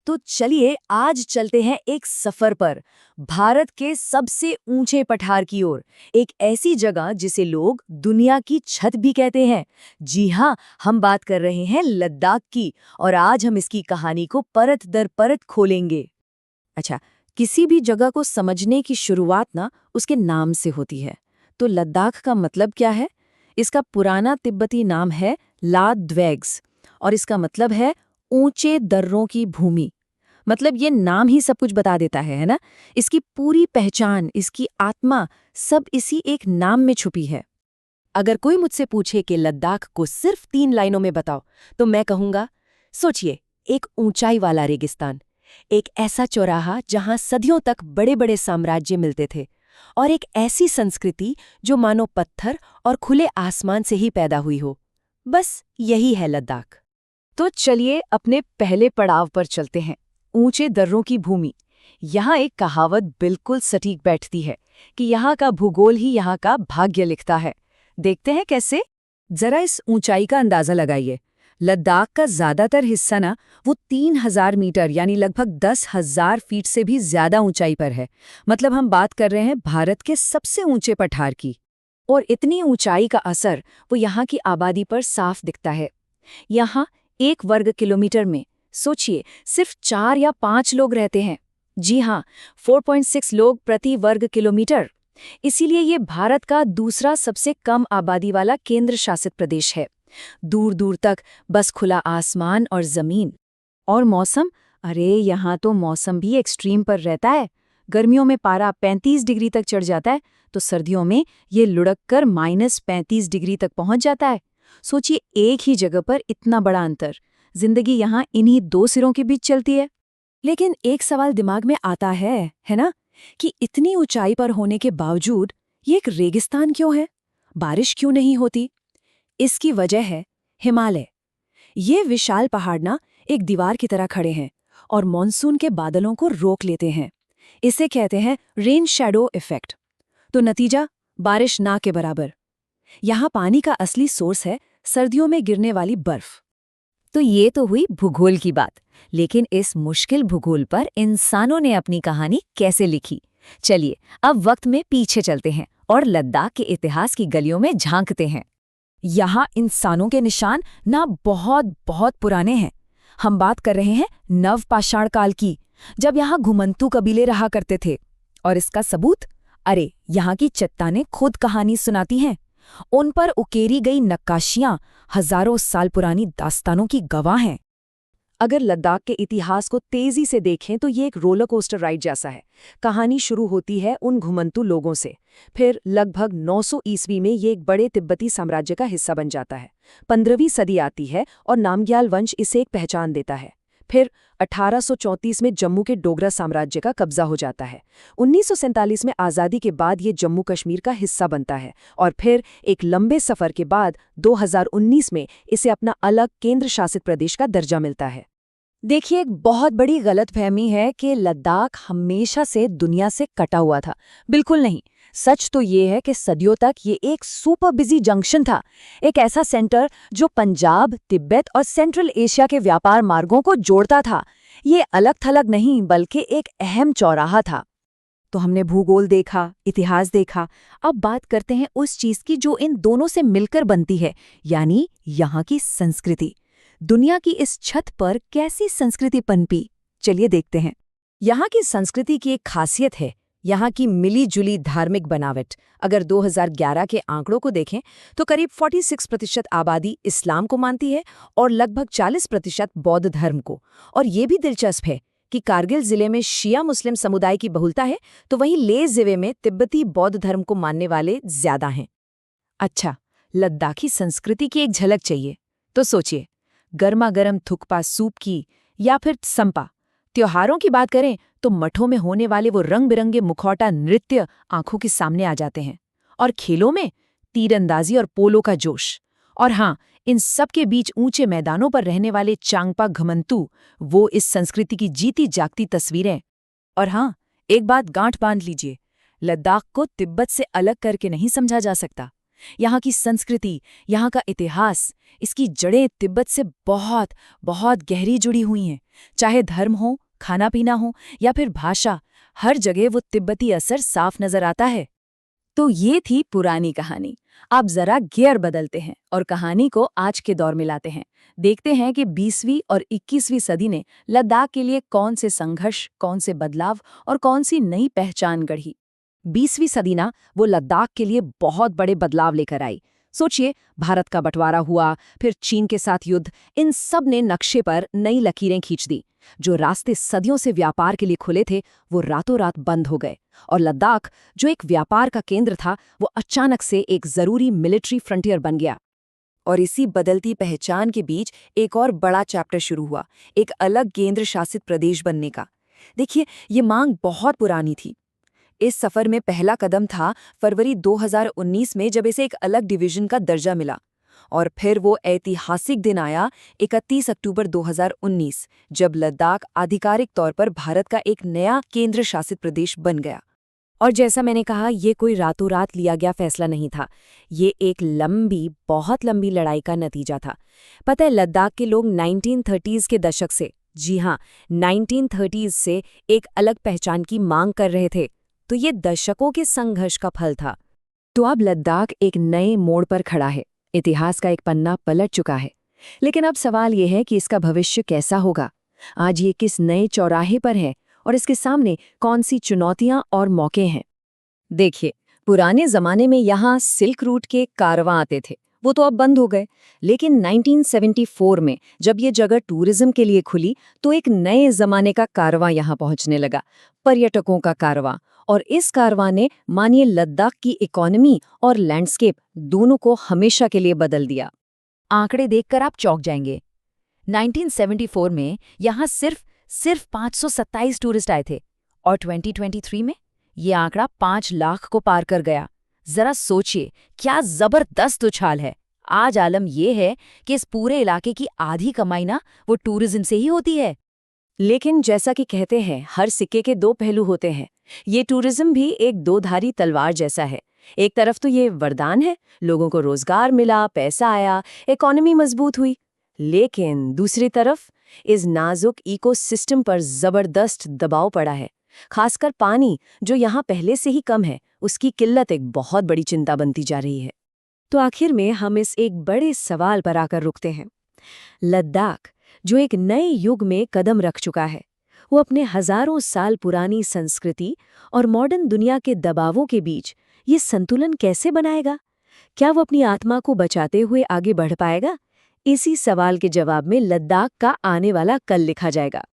तो चलिए आज चलते हैं एक सफर पर, भारत के सबसे ऊंचे पठार की ओर, एक ऐसी जगह जिसे लोग दुनिया की छत भी कहते हैं। जी हाँ, हम बात कर रहे हैं लद्दाख की, और आज हम इसकी कहानी को परत दर परत खोलेंगे। अच्छा, किसी भी जगह को समझने की शुरुआत ना उसके नाम से होती है। तो लद्दाख का मतलब क्या है? इसका पुराना तिब्बती नाम है ला द्वैग्स, और इसका मतलब है ऊंचे दर्रों की भूमि। मतलब ये नाम ही सब कुछ बता देता है ना? इसकी पूरी पहचान, इसकी आत्मा, सब इसी एक नाम में छुपी है। अगर कोई मुझसे पूछे कि लद्दाख को सिर्फ 3 लाइनों में बताओ, तो मैं कहूंगा, सोचिए, एक ऊंचाई वाला रेगिस्तान, एक ऐसा चौराहा जहां सदियों तक बड़े बड़े साम्राज्य मिलते थे, और एक ऐसी संस्कृति जो मानो पत्थर और खुले आसमान से ही पैदा हुई हो। बस यही है लद्दाख। तो चलिए अपने पहले पड़ाव पर चलते हैं, ऊंचे दर्रों की भूमि। यहाँ एक कहावत बिल्कुल सटीक बैठती है कि यहाँ का भूगोल ही यहाँ का भाग्य लिखता है। देखते हैं कैसे। जरा इस ऊंचाई का अंदाजा लगाइए। लद्दाख का ज्यादातर हिस्सा ना वो 3000 मीटर यानी लगभग 10,000 फीट से भी ज्यादा ऊंचाई पर है। मतलब हम बात कर रहे हैं भारत के सबसे ऊंचे पठार की। और इतनी ऊंचाई का असर वो यहाँ की आबादी पर साफ दिखता है। यहाँ 1 वर्ग किलोमीटर में सोचिए सिर्फ 4 या 5 लोग रहते हैं। जी हाँ, 4.6 लोग प्रति वर्ग किलोमीटर। इसीलिए ये भारत का दूसरा सबसे कम आबादी वाला केंद्र शासित प्रदेश है। दूर दूर तक बस खुला आसमान और जमीन। और मौसम, अरे यहाँ तो मौसम भी एक्सट्रीम पर रहता है। गर्मियों में पारा 35 डिग्री तक चढ़ जाता है, तो सर्दियों में ये लुढ़क कर -35 डिग्री तक पहुंच जाता है। सोचिए, एक ही जगह पर इतना बड़ा अंतर। जिंदगी यहाँ इन्हीं 2 सिरों के बीच चलती है। लेकिन एक सवाल दिमाग में आता है ना, कि इतनी ऊंचाई पर होने के बावजूद ये एक रेगिस्तान क्यों है? बारिश क्यों नहीं होती? इसकी वजह है हिमालय। ये विशाल पहाड़ ना एक दीवार की तरह खड़े हैं और मॉनसून के बादलों को रोक लेते हैं। इसे कहते हैं रेन शैडो इफेक्ट। तो नतीजा, बारिश ना के बराबर। यहाँ पानी का असली सोर्स है सर्दियों में गिरने वाली बर्फ। तो ये तो हुई भूगोल की बात, लेकिन इस मुश्किल भूगोल पर इंसानों ने अपनी कहानी कैसे लिखी? चलिए अब वक्त में पीछे चलते हैं और लद्दाख के इतिहास की गलियों में झांकते हैं। यहाँ इंसानों के निशान ना बहुत बहुत पुराने हैं। हम बात कर रहे हैं नवपाषाण काल की, जब यहाँ घुमंतू कबीले रहा करते थे। और इसका सबूत, अरे यहाँ की चट्टानें खुद कहानी सुनाती हैं। उन पर उकेरी गई नक्काशियां हजारों साल पुरानी दास्तानों की गवाह हैं। अगर लद्दाख के इतिहास को तेजी से देखें तो ये एक रोलर कोस्टर राइड जैसा है। कहानी शुरू होती है उन घुमंतू लोगों से, फिर लगभग 900 ईस्वी में ये एक बड़े तिब्बती साम्राज्य का हिस्सा बन जाता है। 15वीं सदी आती है और नामग्याल वंश इसे एक पहचान देता है। फिर 1834 में जम्मू के डोगरा साम्राज्य का कब्जा हो जाता है। 1947 में आज़ादी के बाद ये जम्मू कश्मीर का हिस्सा बनता है, और फिर एक लंबे सफर के बाद 2019 में इसे अपना अलग केंद्र शासित प्रदेश का दर्जा मिलता है। देखिए, एक बहुत बड़ी गलतफहमी है कि लद्दाख हमेशा से दुनिया से कटा हुआ था। बिल्कुल नहीं। सच तो ये है कि सदियों तक ये एक सुपर बिजी जंक्शन था, एक ऐसा सेंटर जो पंजाब, तिब्बत और सेंट्रल एशिया के व्यापार मार्गों को जोड़ता था। ये अलग थलग नहीं, बल्कि एक अहम चौराहा था। तो हमने भूगोल देखा, इतिहास देखा, अब बात करते हैं उस चीज की जो इन दोनों से मिलकर बनती है, यानी यहाँ की संस्कृति। दुनिया की इस छत पर कैसी संस्कृति पनपी, चलिए देखते हैं। यहाँ की संस्कृति की एक खासियत है यहाँ की मिली-जुली धार्मिक बनावट। अगर 2011 के आंकड़ों को देखें तो करीब 46% आबादी इस्लाम को मानती है और लगभग 40% बौद्ध धर्म को। और ये भी दिलचस्प है कि कारगिल जिले में शिया मुस्लिम समुदाय की बहुलता है, तो वहीं लेह जिले में तिब्बती बौद्ध धर्म को मानने वाले ज्यादा हैं। अच्छा, लद्दाखी संस्कृति की एक झलक चाहिए तो सोचिए, गर्मा गर्म थुक्पा सूप की, या फिर संपा। त्योहारों की बात करें तो मठों में होने वाले वो रंग बिरंगे मुखौटा नृत्य आंखों के सामने आ जाते हैं। और खेलों में तीरंदाजी और पोलो का जोश। और हाँ, इन सब के बीच ऊंचे मैदानों पर रहने वाले चांगपा घुमंतू, वो इस संस्कृति की जीती जागती तस्वीरें। और हाँ, एक बात गांठ बांध लीजिए, लद्दाख को तिब्बत से अलग करके नहीं समझा जा सकता। यहाँ की संस्कृति, यहाँ का इतिहास, इसकी जड़ें तिब्बत से बहुत बहुत गहरी जुड़ी हुई हैं। चाहे धर्म हो, खाना पीना हो या फिर भाषा, हर जगह वो तिब्बती असर साफ नजर आता है। तो ये थी पुरानी कहानी। अब जरा गियर बदलते हैं और कहानी को आज के दौर में लाते हैं। देखते हैं कि 20वीं और 21वीं सदी ने लद्दाख के लिए कौन से संघर्ष, कौन से बदलाव और कौन सी नई पहचान गढ़ी। 20वीं सदी ना वो लद्दाख के लिए बहुत बड़े बदलाव लेकर आई। सोचिए, भारत का बंटवारा हुआ, फिर चीन के साथ युद्ध, इन सब ने नक्शे पर नई लकीरें खींच दी। जो रास्ते सदियों से व्यापार के लिए खुले थे, वो रातों रात बंद हो गए, और लद्दाख, जो एक व्यापार का केंद्र था, वो अचानक से एक जरूरी मिलिट्री फ्रंटियर बन गया। और इसी बदलती पहचान के बीच एक और बड़ा चैप्टर शुरू हुआ, एक अलग केंद्र शासित प्रदेश बनने का। देखिए, ये मांग बहुत पुरानी थी। इस सफर में पहला कदम था फरवरी 2019 में, जब इसे एक अलग डिवीजन का दर्जा मिला। और फिर वो ऐतिहासिक दिन आया 31 अक्टूबर 2019, जब लद्दाख आधिकारिक तौर पर भारत का एक नया केंद्र शासित प्रदेश बन गया। और जैसा मैंने कहा, ये कोई रातों रात लिया गया फैसला नहीं था। ये एक लंबी, बहुत लंबी लड़ाई का नतीजा था। पता है, लद्दाख के लोग 1930s के दशक से, जी हाँ, 1930s से एक अलग पहचान की मांग कर रहे थे। तो ये दशकों के संघर्ष का फल था। तो अब लद्दाख एक नए मोड़ पर खड़ा है। इतिहास का एक पन्ना पलट चुका है। लेकिन अब सवाल ये है कि इसका भविष्य कैसा होगा। आज ये किस नए चौराहे पर है और इसके सामने कौन सी चुनौतियां और मौके हैं। देखिए, पुराने जमाने में यहाँ सिल्क रूट के कारवां आते थे, वो तो अब बंद हो गए। लेकिन 1974 में जब ये जगह टूरिज्म के लिए खुली, तो एक नए जमाने का कारवां यहाँ पहुंचने लगा, पर्यटकों का कारवां। और इस कारवां ने, मानिए, लद्दाख की इकोनॉमी और लैंडस्केप दोनों को हमेशा के लिए बदल दिया। आंकड़े देखकर आप चौंक जाएंगे। 1974 में यहाँ सिर्फ 527 टूरिस्ट आए थे, और 2023 में ये आंकड़ा 5 लाख को पार कर गया। जरा सोचिए, क्या जबरदस्त उछाल है। आज आलम ये है कि इस पूरे इलाके की आधी कमाई ना वो टूरिज्म से ही होती है। लेकिन जैसा कि कहते हैं, हर सिक्के के दो पहलू होते हैं। ये टूरिज्म भी एक दोधारी तलवार जैसा है। एक तरफ तो ये वरदान है, लोगों को रोजगार मिला, पैसा आया, इकोनॉमी मजबूत हुई। लेकिन दूसरी तरफ इस नाजुक इकोसिस्टम पर जबरदस्त दबाव पड़ा है। खासकर पानी, जो यहाँ पहले से ही कम है, उसकी किल्लत एक बहुत बड़ी चिंता बनती जा रही है। तो आखिर में हम इस एक बड़े सवाल पर आकर रुकते हैं। लद्दाख, जो एक नए युग में कदम रख चुका है, वो अपने हजारों साल पुरानी संस्कृति और मॉडर्न दुनिया के दबावों के बीच ये संतुलन कैसे बनाएगा? क्या वो अपनी आत्मा को बचाते हुए आगे बढ़ पाएगा? इसी सवाल के जवाब में लद्दाख का आने वाला कल लिखा जाएगा।